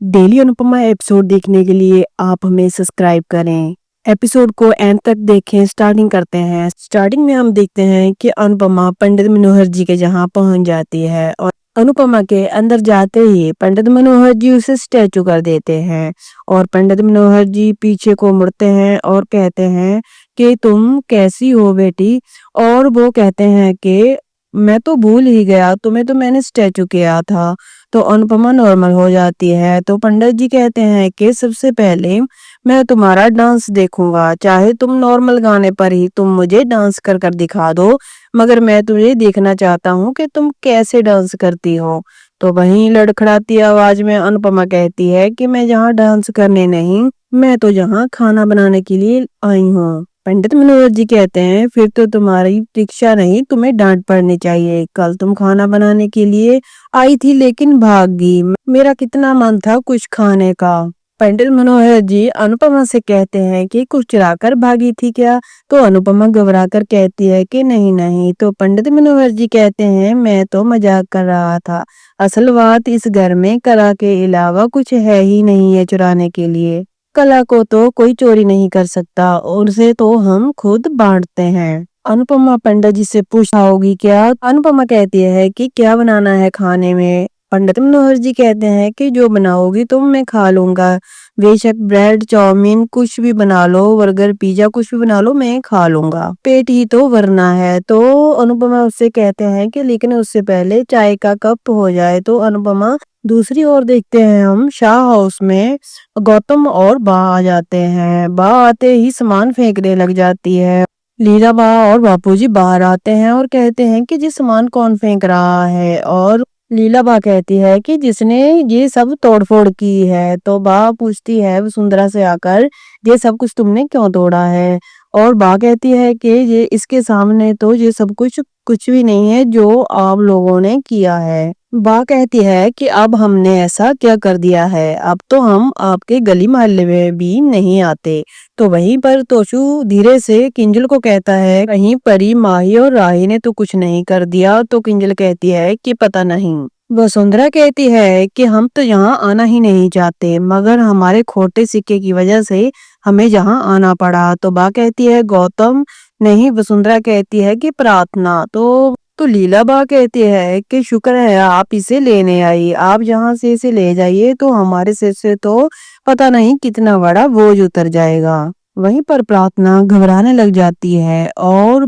Daily Anupama episode देखने के लिए आप हमें सब्सक्राइब करें। एपिसोड को एंड तक देखें। स्टार्टिंग करते हैं। स्टार्टिंग में हम देखते हैं कि अनुपमा पंडित मनोहर जी के जहां पहुंच जाती है और अनुपमा के अंदर जाते ही पंडित मनोहर जी उसे स्टैचू कर देते हैं और पंडित मनोहर जी पीछे को मुड़ते हैं और कहते हैं कि तुम कैसी हो बेटी। और वो कहते हैं कि मैं तो भूल ही गया, तुम्हें तो मैंने स्टैचू किया था। तो अनुपमा नॉर्मल हो जाती है। तो पंडित जी कहते हैं कि सबसे पहले मैं तुम्हारा डांस देखूंगा, चाहे तुम नॉर्मल गाने पर ही तुम मुझे डांस कर कर दिखा दो, मगर मैं तुझे देखना चाहता हूँ कि तुम कैसे डांस करती हो। तो वहीं लड़खड़ाती आवाज में अनुपमा कहती है कि मैं यहाँ डांस करने नहीं, मैं तो यहाँ खाना बनाने के लिए आई हूँ। पंडित मनोहर जी कहते हैं फिर तो तुम्हारी दीक्षा नहीं, तुम्हें डांट पड़नी चाहिए। कल तुम खाना बनाने के लिए आई थी लेकिन भाग गई, मेरा कितना मन था कुछ खाने का। पंडित मनोहर जी अनुपमा से कहते हैं कि कुछ चुरा कर भागी थी क्या। तो अनुपमा घबरा कर कहती है कि नहीं नहीं। तो पंडित मनोहर जी कहते हैं मैं तो मजाक कर रहा था, असल बात इस घर में कला के अलावा कुछ है ही नहीं है चुराने के लिए। कला को तो कोई चोरी नहीं कर सकता और उसे तो हम खुद बांटते हैं। अनुपमा पंडित जी से पूछा होगी क्या। अनुपमा कहती है कि क्या बनाना है खाने में। पंडित मनोहर जी कहते हैं कि जो बनाओगी तुम मैं खा लूंगा, बेशक ब्रेड चाउमीन कुछ भी बना लो, बर्गर पिज्जा कुछ भी बना लो, मैं खा लूंगा, पेट ही तो भरना है। तो अनुपमा उससे कहते हैं कि लेकिन उससे पहले चाय का कप हो जाए। तो अनुपमा दूसरी ओर देखते हैं हम शाह हाउस में गौतम और बा आ जाते हैं। बा आते ही सामान फेंकने लग जाती है। लीला बा और बापूजी बाहर आते हैं और कहते हैं कि ये सामान कौन फेंक रहा है। और लीला बा कहती है कि जिसने ये सब तोड़फोड़ की है। तो बा पूछती है वसुंधरा से आकर ये सब कुछ तुमने क्यों तोड़ा है। और बा कहती है कि ये इसके सामने तो ये सब कुछ कुछ भी नहीं है जो आप लोगों ने किया है। बा कहती है कि अब हमने ऐसा क्या कर दिया है, अब तो हम आपके गली मोहल्ले में भी नहीं आते। तो वहीं पर तोशु धीरे से किंजल को कहता है कहीं परी माही और राही ने तो कुछ नहीं कर दिया। तो किंजल कहती है कि पता नहीं। वसुंधरा कहती है कि हम तो यहाँ आना ही नहीं चाहते, मगर हमारे खोटे सिक्के की वजह से हमें यहाँ आना पड़ा। तो बा कहती है गौतम नहीं। वसुंधरा कहती है कि प्रार्थना। तो लीला बा कहती है कि शुक्र है आप इसे लेने आई, आप जहाँ से इसे ले जाइए तो हमारे सिर से तो पता नहीं कितना बड़ा बोझ उतर जाएगा। वहीं पर प्रार्थना घबराने लग जाती है और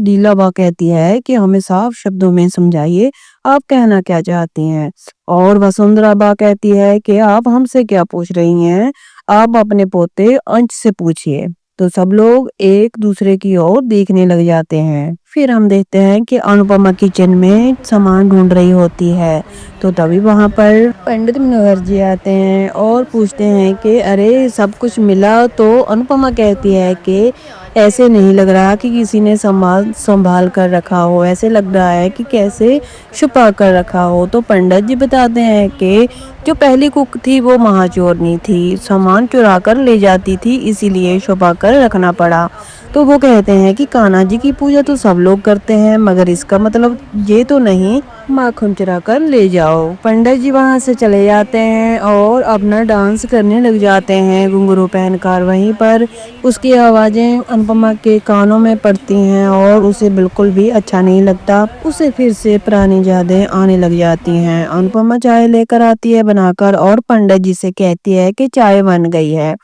लीला बा कहती है कि हमें साफ शब्दों में समझाइए आप कहना क्या चाहती हैं। और वसुंधरा बा कहती है कि आप हमसे क्या पूछ रही हैं, आप अपने पोते अंश से पूछिए। तो सब लोग एक दूसरे की ओर देखने लग जाते हैं। फिर हम देखते हैं कि अनुपमा किचन में सामान ढूंढ रही होती है। तो तभी वहां पर पंडित मनोहर जी आते हैं और पूछते हैं कि अरे सब कुछ मिला। तो अनुपमा कहती है कि ऐसे नहीं लग रहा कि किसी ने संभाल संभाल कर रखा हो, ऐसे लग रहा है कि कैसे छुपा कर रखा हो। तो पंडित जी बताते हैं कि जो पहली कुक थी वो महाचोरनी थी, सामान चुरा कर ले जाती थी, इसीलिए छुपा कर रखना पड़ा। तो वो कहते हैं कि कान्हा जी की पूजा तो सब लोग करते हैं, मगर इसका मतलब ये तो नहीं माखन चुरा कर ले जाओ। पंडित जी वहां से चले जाते हैं और अपना डांस करने लग जाते हैं घुंघरू पहनकर। वहीं पर उसकी आवाजें अनुपमा के कानों में पड़ती हैं और उसे बिल्कुल भी अच्छा नहीं लगता। उसे फिर से पुरानी यादें आने लग जाती हैं। अनुपमा चाय लेकर आती है बनाकर और पंडित जी से कहती है कि चाय बन गई है।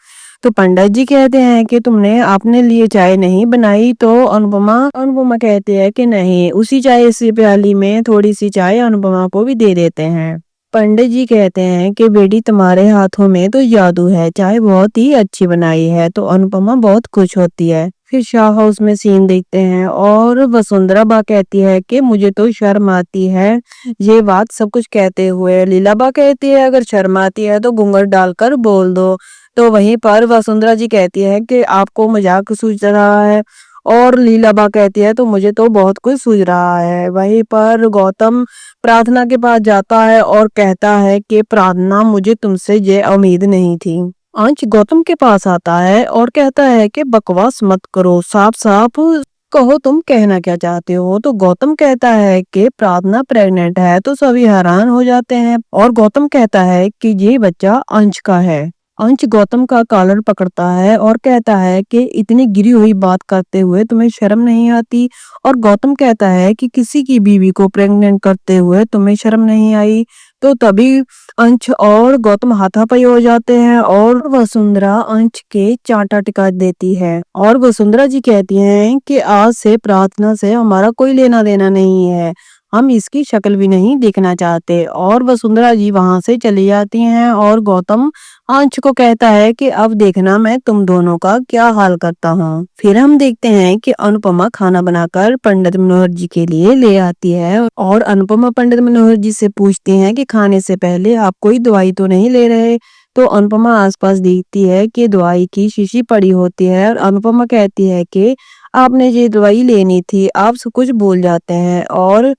तो पंडित जी कहते हैं कि तुमने अपने लिए चाय नहीं बनाई। तो अनुपमा अनुपमा कहती है कि नहीं। उसी चाय सी प्याली में थोड़ी सी चाय अनुपमा को भी दे देते हैं। पंडित जी कहते हैं कि बेटी तुम्हारे हाथों में तो जादू है, चाय बहुत ही अच्छी बनाई है। तो अनुपमा बहुत खुश होती है। फिर शाह हाउस में सीन देखते हैं और वसुंधरा बा कहती है कि मुझे तो शर्म आती है। ये बात सब कुछ कहते हुए लीला बा कहती है अगर शर्म आती है तो घूंघट डालकर बोल दो। तो वहीं पर वसुंधरा जी कहती है कि आपको मजाक सूझ रहा है और लीला बा कहती है तो मुझे तो बहुत कुछ सूझ रहा है। वहीं पर गौतम प्रार्थना के पास जाता है और कहता है कि प्रार्थना मुझे तुमसे ये उम्मीद नहीं थी। अंश गौतम के पास आता है और कहता है कि बकवास मत करो, साफ साफ कहो तुम कहना क्या चाहते हो। तो गौतम कहता है कि प्रार्थना प्रेग्नेंट है। तो सभी हैरान हो जाते हैं और गौतम कहता है कि ये बच्चा अंश का है। अंश गौतम का कॉलर पकड़ता है और कहता है कि इतनी गिरी हुई बात करते हुए तुम्हें शर्म नहीं आती। और गौतम कहता है कि किसी की बीवी को प्रेग्नेंट करते हुए तुम्हें शर्म नहीं आई। तो तभी अंश और गौतम हाथापाई हो जाते हैं और वसुंधरा अंश के चांटा टिका देती है और वसुंधरा जी कहती हैं कि आज से प्रार्थना से हमारा कोई लेना देना नहीं है, हम इसकी शक्ल भी नहीं देखना चाहते। और वसुंधरा जी वहां से चली जाती हैं और गौतम अंश को कहता है कि अब देखना मैं तुम दोनों का क्या हाल करता हूँ। फिर हम देखते हैं कि अनुपमा खाना बनाकर पंडित मनोहर जी के लिए ले आती है और अनुपमा पंडित मनोहर जी से पूछती हैं कि खाने से पहले आप कोई दवाई तो नहीं ले रहे। तो अनुपमा आसपास देखती है कि दवाई की शीशी पड़ी होती है और अनुपमा कहती है कि आपने ये दवाई लेनी थी, आप सब कुछ भूल जाते हैं। और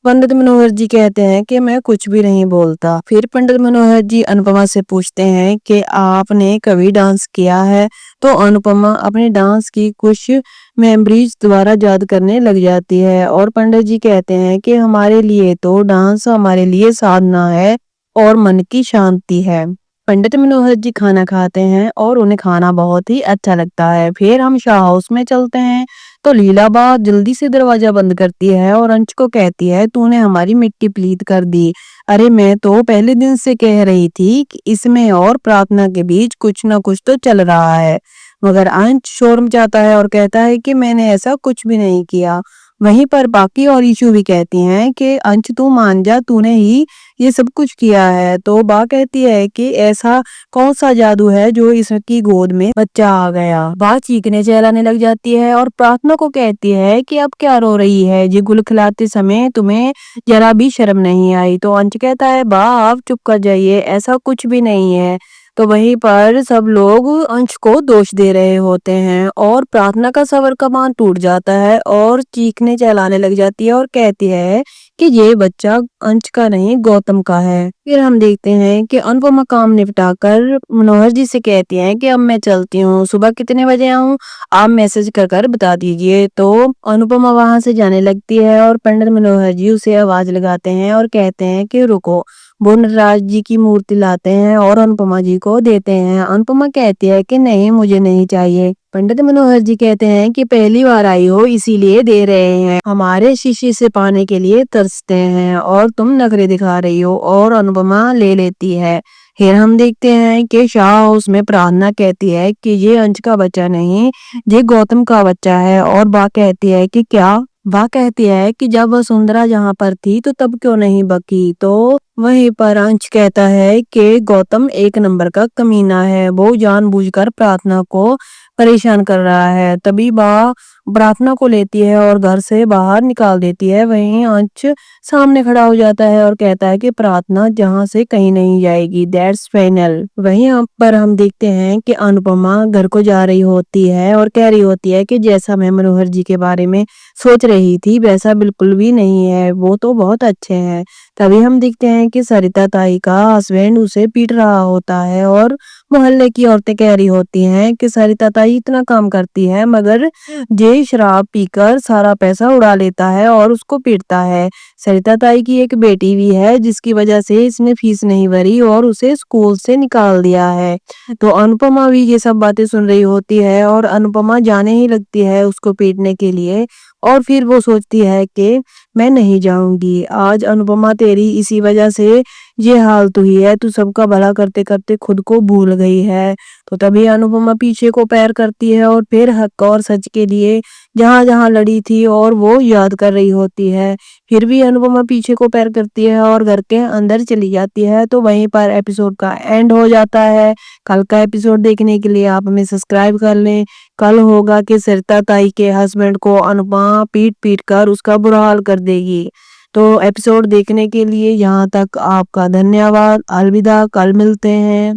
पंडित मनोहर जी कहते हैं कि मैं कुछ भी नहीं बोलता। फिर पंडित मनोहर जी अनुपमा से पूछते हैं कि आपने कभी डांस किया है। तो अनुपमा अपने डांस की कुछ मेमोरीज दोबारा याद करने लग जाती है और पंडित जी कहते हैं कि हमारे लिए तो डांस हमारे लिए साधना है और मन की शांति है। पंडित मनोहर जी खाना खाते हैं और उन्हें खाना बहुत ही अच्छा लगता है। फिर हम शाह हाउस में चलते हैं। तो लीलाबा जल्दी से दरवाजा बंद करती है और अंश को कहती है तूने हमारी मिट्टी पलीत कर दी। अरे मैं तो पहले दिन से कह रही थी कि इसमें और प्रार्थना के बीच कुछ ना कुछ तो चल रहा है। मगर अंश शोर मचाता है और कहता है कि मैंने ऐसा कुछ भी नहीं किया। वहीं पर बाकी और ईशु भी कहती हैं कि अंश तू मान जा, तूने ही ये सब कुछ किया है। तो बा कहती है कि ऐसा कौन सा जादू है जो इसकी गोद में बच्चा आ गया। बा चीखने चिल्लाने लग जाती है और प्रार्थना को कहती है कि अब क्या रो रही है, ये गुल खिलाते समय तुम्हें जरा भी शर्म नहीं आई। तो अंश कहता है बा आप चुप कर जाइए, ऐसा कुछ भी नहीं है। तो वहीं पर सब लोग अंश को दोष दे रहे होते हैं और प्रार्थना का सबर का बांध टूट जाता है और चीखने चिल्लाने लग जाती है और कहती है कि ये बच्चा अंश का नहीं गौतम का है। फिर हम देखते हैं कि अनुपमा काम निपटाकर मनोहर जी से कहती हैं कि अब मैं चलती हूँ, सुबह कितने बजे आऊँ आप मैसेज कर कर बता दीजिए। तो अनुपमा वहां से जाने लगती है और पंडित मनोहर जी उसे आवाज लगाते हैं और कहते हैं कि रुको। वो नटराज जी की मूर्ति लाते हैं और अनुपमा जी को देते हैं। अनुपमा कहती है कि नहीं मुझे नहीं चाहिए। पंडित मनोहर जी कहते हैं कि पहली बार आई हो इसीलिए दे रहे हैं, हमारे शीशे से पाने के लिए तरसते हैं और तुम नखरे दिखा रही हो। और अनुपमा ले लेती है। फिर हम देखते हैं कि शाह हाउस में प्रार्थना कहती है कि ये अंश का बच्चा नहीं, ये गौतम का बच्चा है। और बा कहती है कि क्या। बा कहती है कि जब वसुंधरा यहाँ पर थी तो तब क्यों नहीं बकी। तो वहीं पर अंश कहता है कि गौतम एक नंबर का कमीना है, वो जानबूझकर प्रार्थना को परेशान कर रहा है। तभी बा प्रार्थना को लेती है और घर से बाहर निकाल देती है। वहीं अंश सामने खड़ा हो जाता है और कहता है कि प्रार्थना जहां से कहीं नहीं जाएगी, दैट्स फाइनल। वहीं यहाँ पर हम देखते हैं कि अनुपमा घर को जा रही होती है और कह रही होती है कि जैसा मैं मनोहर जी के बारे में सोच रही थी वैसा बिल्कुल भी नहीं है, वो तो बहुत अच्छे हैं। तभी हम देखते हैं कि सरिता ताई का हस्बैंड उसे पीट रहा होता है और मोहल्ले की औरतें कह रही होती हैं कि सरिता ताई इतना काम करती है मगर ये शराब पीकर सारा पैसा उड़ा लेता है और उसको पीटता है। सरिता ताई की एक बेटी भी है जिसकी वजह से इसने फीस नहीं भरी और उसे स्कूल से निकाल दिया है। तो अनुपमा भी ये सब बातें सुन रही होती है और अनुपमा जाने ही लगती है उसको पीटने के लिए। और फिर वो सोचती है कि मैं नहीं जाऊंगी, आज अनुपमा तेरी इसी वजह से ये हालत हुई है, तू सबका भला करते करते खुद को भूल गई है। तो तभी अनुपमा पीछे को पैर करती है और फिर हक और सच के लिए जहां जहां लड़ी थी और वो याद कर रही होती है। फिर भी अनुपमा पीछे को पैर करती है और घर के अंदर चली जाती है। तो वहीं पर एपिसोड का एंड हो जाता है। कल का एपिसोड देखने के लिए आप हमें सब्सक्राइब कर लें। कल होगा कि सरिता ताई के हस्बैंड को अनुपमा पीट पीट कर उसका बुरा हाल कर देगी। तो एपिसोड देखने के लिए यहाँ तक आपका धन्यवाद। अलविदा, कल मिलते हैं।